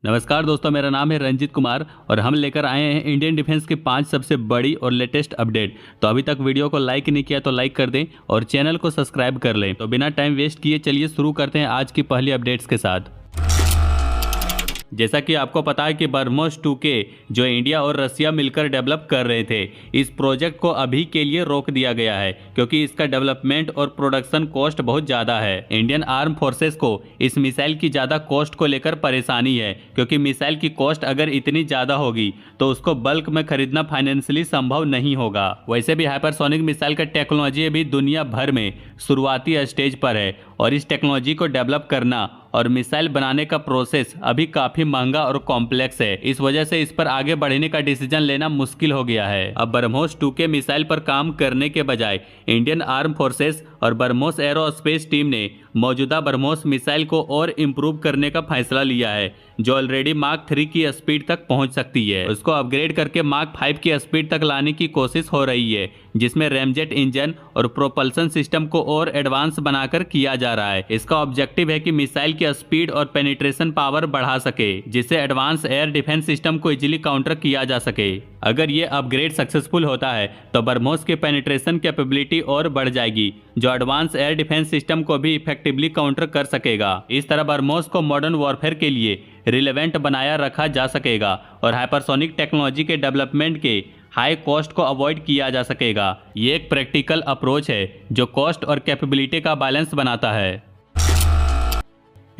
नमस्कार दोस्तों, मेरा नाम है रंजित कुमार और हम लेकर आए हैं इंडियन डिफेंस की 5 सबसे बड़ी और लेटेस्ट अपडेट। तो अभी तक वीडियो को लाइक नहीं किया तो लाइक कर दें और चैनल को सब्सक्राइब कर लें। तो बिना टाइम वेस्ट किए चलिए शुरू करते हैं आज की पहली अपडेट्स के साथ। जैसा कि आपको पता है कि ब्रह्मोस 2K जो इंडिया और रसिया मिलकर डेवलप कर रहे थे, इस प्रोजेक्ट को अभी के लिए रोक दिया गया है क्योंकि इसका डेवलपमेंट और प्रोडक्शन कॉस्ट बहुत ज़्यादा है। इंडियन आर्म फोर्सेस को इस मिसाइल की ज़्यादा कॉस्ट को लेकर परेशानी है क्योंकि मिसाइल की कॉस्ट अगर इतनी ज़्यादा होगी तो उसको बल्क में खरीदना फाइनेंशियली संभव नहीं होगा। वैसे भी हाइपरसोनिक मिसाइल का टेक्नोलॉजी अभी दुनिया भर में शुरुआती स्टेज पर है और इस टेक्नोलॉजी को डेवलप करना और मिसाइल बनाने का प्रोसेस अभी काफी महंगा और कॉम्प्लेक्स है। इस वजह से इस पर आगे बढ़ने का डिसीजन लेना मुश्किल हो गया है। अब ब्रह्मोस 2K मिसाइल पर काम करने के बजाय इंडियन आर्म फोर्सेस और ब्रह्मोस एरोस्पेस टीम ने मौजूदा ब्रह्मोस मिसाइल को और इम्प्रूव करने का फैसला लिया है, जो ऑलरेडी मार्क 3 की स्पीड तक पहुंच सकती है। उसको अपग्रेड करके मार्क 5 की स्पीड तक लाने की कोशिश हो रही है, जिसमें रैमजेट इंजन और प्रोपल्सन सिस्टम को और एडवांस बनाकर किया जा रहा है। इसका ऑब्जेक्टिव है कि मिसाइल की स्पीड और पेनिट्रेशन पावर बढ़ा सके, जिससे एडवांस एयर डिफेंस सिस्टम को इजीली काउंटर किया जा सके। अगर ये अपग्रेड सक्सेसफुल होता है तो ब्रह्मोस की पेनिट्रेशन कैपेबिलिटी और बढ़ जाएगी, जो एडवांस एयर डिफेंस सिस्टम को भी इफेक्टिवली काउंटर कर सकेगा। इस तरह ब्रह्मोस को मॉडर्न वॉरफेयर के लिए रिलेवेंट बनाया रखा जा सकेगा और हाइपरसोनिक टेक्नोलॉजी के डेवलपमेंट के हाई कॉस्ट को अवॉइड किया जा सकेगा। ये एक प्रैक्टिकल अप्रोच है जो कॉस्ट और कैपेबिलिटी का बैलेंस बनाता है।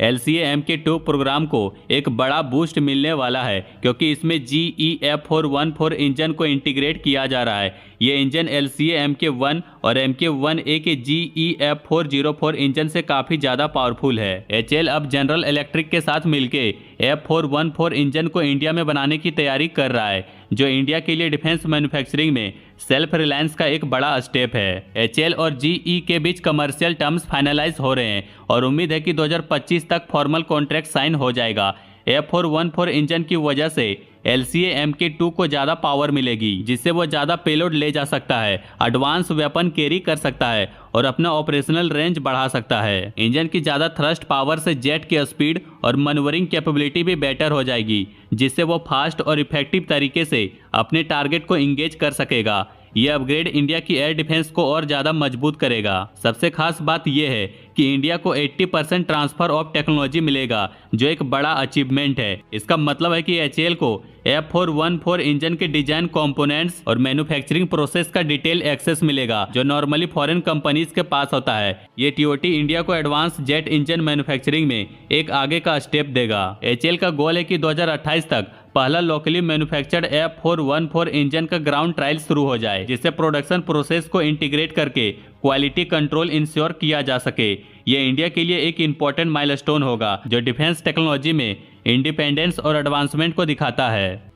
LCA Mk2 प्रोग्राम को एक बड़ा बूस्ट मिलने वाला है क्योंकि इसमें GEF414 इंजन को इंटीग्रेट किया जा रहा है। ये इंजन LCA Mk1 और Mk1A के GEF404 इंजन से काफ़ी ज़्यादा पावरफुल है। HAL अब जनरल इलेक्ट्रिक के साथ मिलके F414 इंजन को इंडिया में बनाने की तैयारी कर रहा है, जो इंडिया के लिए डिफेंस मैन्युफैक्चरिंग में सेल्फ रिलायंस का एक बड़ा स्टेप है। HAL और GE के बीच कमर्शियल टर्म्स फाइनलाइज हो रहे हैं और उम्मीद है कि 2025 तक फॉर्मल कॉन्ट्रैक्ट साइन हो जाएगा। F414 इंजन की वजह से LCA Mk2 को ज़्यादा पावर मिलेगी, जिससे वो ज़्यादा पेलोड ले जा सकता है, एडवांस वेपन कैरी कर सकता है और अपना ऑपरेशनल रेंज बढ़ा सकता है। इंजन की ज़्यादा थ्रस्ट पावर से जेट की स्पीड और मनूवरिंग कैपेबिलिटी भी बेटर हो जाएगी, जिससे वो फास्ट और इफेक्टिव तरीके से अपने टारगेट को इंगेज कर सकेगा। यह अपग्रेड इंडिया की एयर डिफेंस को और ज़्यादा मजबूत करेगा। सबसे खास बात यह है कि इंडिया को 80% ट्रांसफर ऑफ टेक्नोलॉजी मिलेगा, जो एक बड़ा अचीवमेंट है। इसका मतलब है कि HAL को F414 इंजन के डिजाइन कंपोनेंट्स और मैन्युफैक्चरिंग प्रोसेस का डिटेल एक्सेस मिलेगा, जो नॉर्मली फॉरेन कंपनीज के पास होता है। ये TOT इंडिया को एडवांस जेट इंजन मैन्युफैक्चरिंग में एक आगे का स्टेप देगा। HAL का गोल है कि 2028 तक पहला लोकली मैन्युफैक्चर्ड F414 इंजन का ग्राउंड ट्रायल शुरू हो जाए, जिससे प्रोडक्शन प्रोसेस को इंटीग्रेट करके क्वालिटी कंट्रोल इंश्योर किया जा सके। ये इंडिया के लिए एक इम्पोर्टेंट माइलस्टोन होगा, जो डिफेंस टेक्नोलॉजी में इंडिपेंडेंस और एडवांसमेंट को दिखाता है।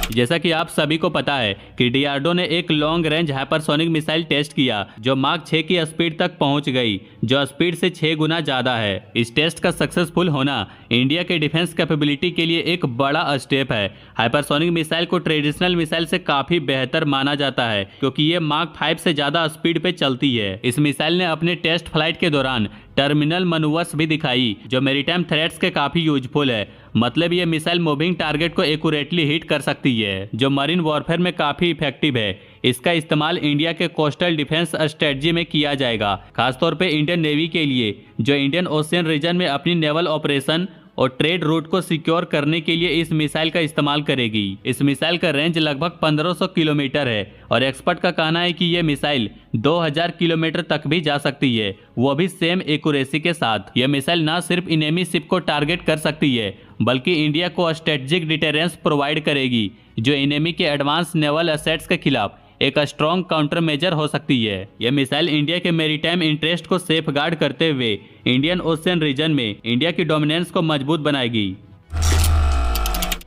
जैसा कि आप सभी को पता है कि DRDO ने एक long range hypersonic missile test किया, जो मार्क 6 की स्पीड तक पहुंच गई, जो स्पीड से 6 गुना ज़्यादा है। इस टेस्ट का सक्सेसफुल होना इंडिया के डिफेंस कैपेबिलिटी के लिए एक बड़ा स्टेप है। हाइपरसोनिक मिसाइल को ट्रेडिशनल मिसाइल से काफ़ी बेहतर माना जाता है क्योंकि ये मार्क 5 से ज़्यादा स्पीड पे चलती है। इस मिसाइल ने अपने टेस्ट फ्लाइट के दौरान टर्मिनल मनूवर्स भी दिखाई, जो मैरीटाइम थ्रेट्स के काफ़ी यूजफुल है। मतलब ये मिसाइल मूविंग टारगेट को एक्यूरेटली हिट कर सकती है, जो मरीन वॉरफेयर में काफ़ी इफेक्टिव है। इसका इस्तेमाल इंडिया के कोस्टल डिफेंस स्ट्रेटजी में किया जाएगा, खासतौर पे इंडियन नेवी के लिए, जो इंडियन ओशियन रीजन में अपनी नेवल ऑपरेशन और ट्रेड रूट को सिक्योर करने के लिए इस मिसाइल का इस्तेमाल करेगी। इस मिसाइल का रेंज लगभग 1500 किलोमीटर है और एक्सपर्ट का कहना है कि यह मिसाइल 2000 किलोमीटर तक भी जा सकती है, वो भी सेम एक्यूरेसी के साथ। यह मिसाइल न सिर्फ इनेमी शिप को टारगेट कर सकती है, बल्कि इंडिया को स्ट्रेटेजिक डिटेरेंस प्रोवाइड करेगी, जो इनेमी के एडवांस नेवल एसेट्स के खिलाफ एक स्ट्रॉन्ग काउंटर मेजर हो सकती है। यह मिसाइल इंडिया के मैरीटाइम इंटरेस्ट को सेफगार्ड करते हुए इंडियन ओशियन रीजन में इंडिया की डोमिनेंस को मजबूत बनाएगी।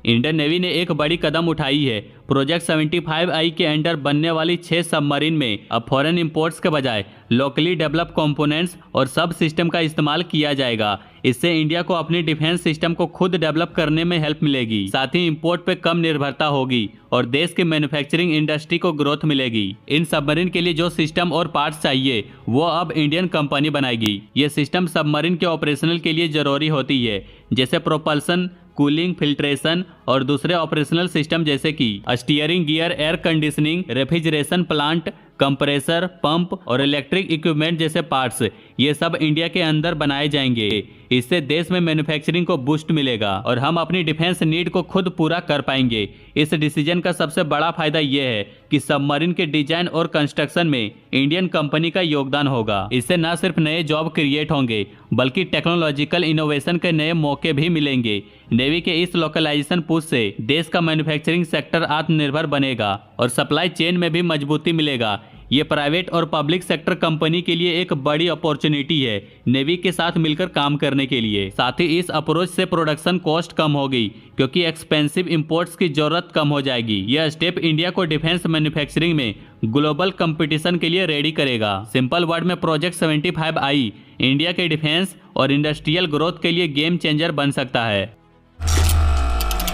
इंडियन नेवी ने एक बड़ी कदम उठाई है। प्रोजेक्ट 75I के अंडर बनने वाली 6 सबमरीन में अब फॉरेन इंपोर्ट्स के बजाय लोकली डेवलप कंपोनेंट्स और सब सिस्टम का इस्तेमाल किया जाएगा। इससे इंडिया को अपनी डिफेंस सिस्टम को खुद डेवलप करने में हेल्प मिलेगी। साथ ही इंपोर्ट पे कम निर्भरता होगी और देश के मैन्युफैक्चरिंग इंडस्ट्री को ग्रोथ मिलेगी। इन सबमरीन के लिए जो सिस्टम और पार्ट्स चाहिए वो अब इंडियन कंपनी बनाएगी। ये सिस्टम सबमरीन के ऑपरेशनल के लिए जरूरी होती है, जैसे प्रोपल्सन, कूलिंग, फिल्ट्रेशन और दूसरे ऑपरेशनल सिस्टम जैसे कि steering gear, air conditioning, refrigeration plant, compressor, pump और इलेक्ट्रिक इक्विपमेंट जैसे पार्ट्स, ये सब इंडिया के अंदर बनाए जाएंगे। इससे देश में मैन्युफैक्चरिंग को बूस्ट मिलेगा और हम अपनी डिफेंस नीड को खुद पूरा कर पाएंगे। इस डिसीजन का सबसे बड़ा फायदा ये है कि सबमरीन के डिजाइन और कंस्ट्रक्शन में इंडियन कंपनी का योगदान होगा। इससे न सिर्फ नए जॉब क्रिएट होंगे बल्कि टेक्नोलॉजिकल इनोवेशन के नए मौके भी मिलेंगे। नेवी के इस लोकलाइजेशन पुश से देश का मैन्युफैक्चरिंग सेक्टर आत्मनिर्भर बनेगा और सप्लाई चेन में भी मजबूती मिलेगा। ये प्राइवेट और पब्लिक सेक्टर कंपनी के लिए एक बड़ी अपॉर्चुनिटी है नेवी के साथ मिलकर काम करने के लिए। साथ ही इस अप्रोच से प्रोडक्शन कॉस्ट कम होगी क्योंकि एक्सपेंसिव इंपोर्ट्स की जरूरत कम हो जाएगी। यह स्टेप इंडिया को डिफेंस मैन्युफैक्चरिंग में ग्लोबल कंपटीशन के लिए रेडी करेगा। सिंपल वर्ड में प्रोजेक्ट 75I इंडिया के डिफेंस और इंडस्ट्रियल ग्रोथ के लिए गेम चेंजर बन सकता है।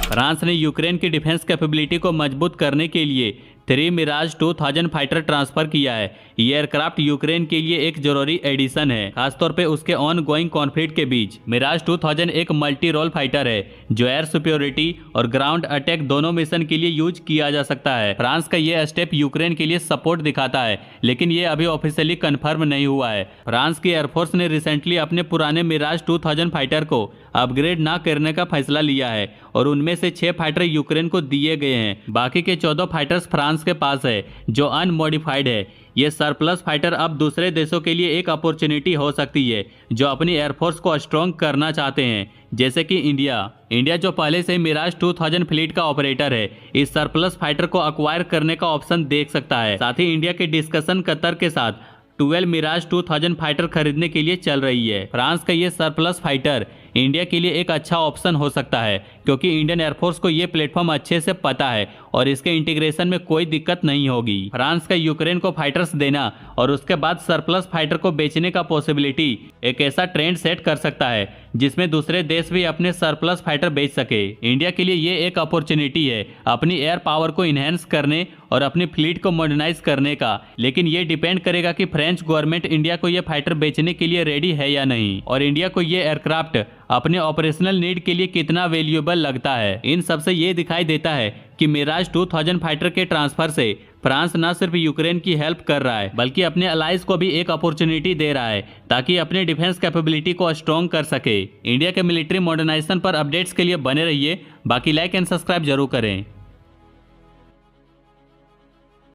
फ्रांस ने यूक्रेन की डिफेंस कैपेबिलिटी को मजबूत करने के लिए 3 मिराज 2000 फाइटर ट्रांसफर किया है। ये एयरक्राफ्ट यूक्रेन के लिए एक जरूरी एडिशन है, खासतौर पे उसके ऑन गोइंग कॉन्फ्लिक्ट के बीच। मिराज 2000 एक मल्टी रोल फाइटर है जो एयर सुपेरियोरिटी और ग्राउंड अटैक दोनों मिशन के लिए यूज किया जा सकता है। फ्रांस का ये स्टेप यूक्रेन के लिए सपोर्ट दिखाता है, लेकिन ये अभी ऑफिशियली कंफर्म नहीं हुआ है। फ्रांस की एयरफोर्स ने रिसेंटली अपने पुराने मिराज 2000 फाइटर को अपग्रेड ना करने का फैसला लिया है और उनमें से 6 फाइटर यूक्रेन को दिए गए हैं। बाकी के 14 फाइटर्स फ्रांस के पास है जो अनमॉडिफाइड है। ये सरप्लस फाइटर अब दूसरे देशों के लिए एक अपॉर्चुनिटी हो सकती है जो अपनी एयरफोर्स को स्ट्रॉन्ग करना चाहते हैं, जैसे कि इंडिया जो पहले से ही मिराज 2000 फ्लीट का ऑपरेटर है, इस सरप्लस फाइटर को अक्वायर करने का ऑप्शन देख सकता है। साथ ही इंडिया के डिस्कशन कतर के साथ 12 मिराज 2000 फाइटर खरीदने के लिए चल रही है। फ्रांस का ये सरप्लस फाइटर इंडिया के लिए एक अच्छा ऑप्शन हो सकता है क्योंकि इंडियन एयरफोर्स को ये प्लेटफॉर्म अच्छे से पता है और इसके इंटीग्रेशन में कोई दिक्कत नहीं होगी। फ्रांस का यूक्रेन को फाइटर्स देना और उसके बाद सरप्लस फाइटर को बेचने का पॉसिबिलिटी एक ऐसा ट्रेंड सेट कर सकता है जिसमें दूसरे देश भी अपने सरप्लस फाइटर बेच सके। इंडिया के लिए ये एक अपॉर्चुनिटी है अपनी एयर पावर को इनहेंस करने और अपनी फ्लीट को मॉडर्नाइज करने का, लेकिन ये डिपेंड करेगा कि फ्रेंच गवर्नमेंट इंडिया को ये फाइटर बेचने के लिए रेडी है या नहीं और इंडिया को ये एयरक्राफ्ट अपने ऑपरेशनल नीड के लिए कितना वैल्यूएबल लगता है। इन सब से ये दिखाई देता है कि मिराज 2000 फाइटर के ट्रांसफर से फ्रांस न सिर्फ यूक्रेन की हेल्प कर रहा है बल्कि अपने अलाइज को भी एक अपॉर्चुनिटी दे रहा है ताकि अपने डिफेंस कैपेबिलिटी को स्ट्रॉन्ग कर सके। इंडिया के मिलिट्री मॉडर्नाइजेशन पर अपडेट्स के लिए बने रहिए। बाकी लाइक एंड सब्सक्राइब जरूर करें।